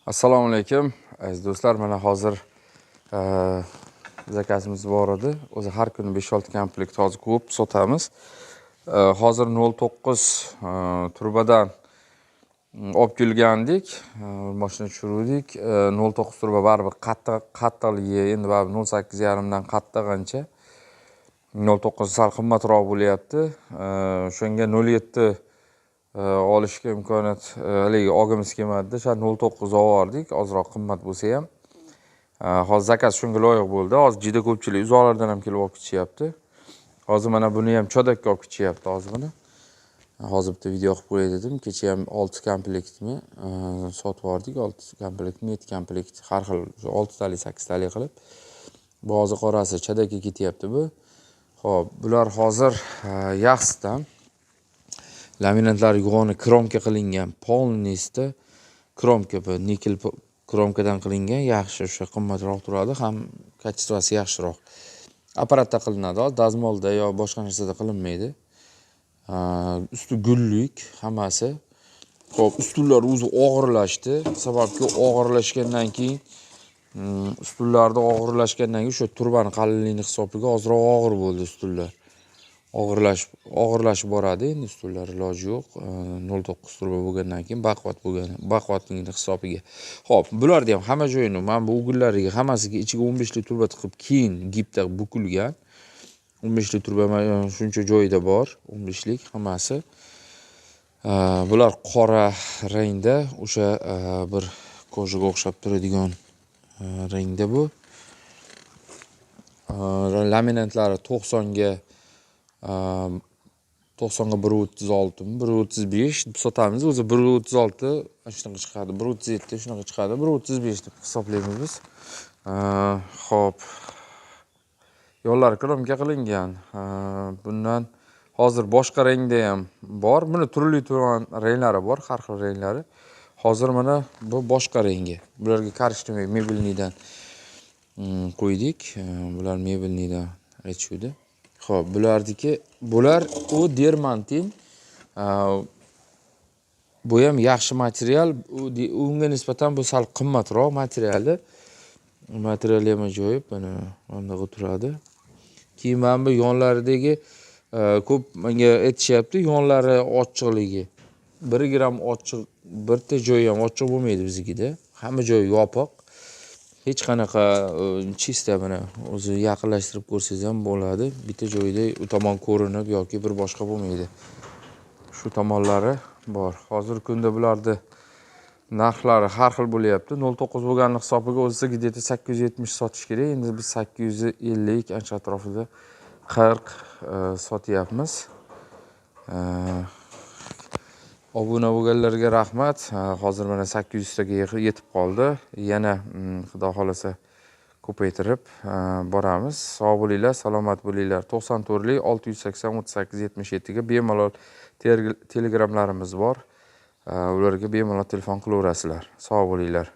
Assalomu alaykum aziz do'stlar, mana hozir zakazimiz bor edi. O'zi har kuni 5-6 komplekt hozir ko'p sotamiz. Hozir 09 turbadan olib kelgandik. Mashina tushirdik. 09 turba baribir qattiqligi endi baribir 08,5 dan qattiq ancha. 09 sal qimmatroq bo'lyapti. O'shanga 07 olishga imkoniyat haligi olgimiz kelmadi. O'sha 09 oldik, ozroq qimmat bo'lsa ham. Hozir zakaz shunga loyiq bo'ldi. Hozir juda ko'pchilik uzoqlardan ham kelib olib ketishyapti. Hozir mana buni ham chodakka olib ketishyapti hozir buni. Hozir bitta video qilib qo'yay dedim. Kecha ham 6 komplektmi sotib yubordik. 6 komplektmi, 7 komplekt har xil 6 talik, 8 talik qilib. Bu hozir qorasi chodakka ketyapti bu. Xo'p, bular hozir yaxshidan laminantlar yog'oni kromka qilingan, polnisda kromka, bu nikel kromkadan qilingan, yaxshi, o'sha qimmatroq turadi, ham kачествоsi yaxshiroq. Apparatda qilinadi, dazmolda yo boshqa narsada qilinmaydi. Usti gullik hammasi. Xo'p, ustunlar o'zi og'irlashdi, sababki og'irlashgandan keyin ustunlarda og'irlashgandan keyin o'sha turbani qalinligini hisobiga ozroq og'ir bo'ldi ustunlar. Og'irlashib boradi endi ustunlar, iloji yo'q. 09 turba bo'lgandan keyin baquvvatligini hisobiga. Xo'p, bularni ham hamma joyini, mana bu ugullariga hammasiga ichiga 15 lik turba tiqib, keyin gipda bukilgan. 15 lik turba shuncha joyida bor, 15 lik hammasi. Bular qora rangda, o'sha bir kojaga o'xshab turadigan rangda bu. Laminantlari 90ga 136, 135 deb sotamiz. O'zi 136 shunaqa chiqadi, 137 shunaqa chiqadi, 135 deb hisoblaymiz biz. Xo'p. Yo'llari kromka qilingan. Bundan hozir boshqa rangda ham bor. Buni turli-tuman ranglari bor, har xil ranglari. Hozir mana bu boshqa rangi. Bularga korishnoy mebelnidan qo'ydik. Bular mebelnidan aytishdi. Xo'p, bular u dermantin. Bu ham yaxshi material. Unga nisbatan bu sal qimmatroq materiali. Materiali ham ajoyib, mana bunday turadi. Keyin mana bu yonlaridagi ko'p menga aytishyapti, yonlari ochiqligi. 1 gram ochiq, birta joyi ham ochiq bo'lmaydi biznikida. Hamma joyi yopiq. Hech qanaqa chista, mana o'zi yaqinlashtirib ko'rsangiz ham bo'ladi. Bitta joyda u tomon ko'rinib yoki bir boshqa bo'lmaydi. Shu tomonlari bor. Hozir kunda bularni narxlari har xil bo'lyapti. 09 bo'lganlik hisobiga o'zi где-то 870 sotish kerak. Endi biz 850 ancha atrofida 40 sotyapmiz. Obuna bo'lganlarga rahmat. Hozir mana 800 taga yetib qoldi. Yana xudo xolasa ko'paytirib boramiz. Sog' bo'linglar, salomat bo'linglar. 94 lik 680 38 77 ga bemalol telegramlarimiz bor. Ularga bemalol telefon qilaverasizlar. Sog' bo'linglar.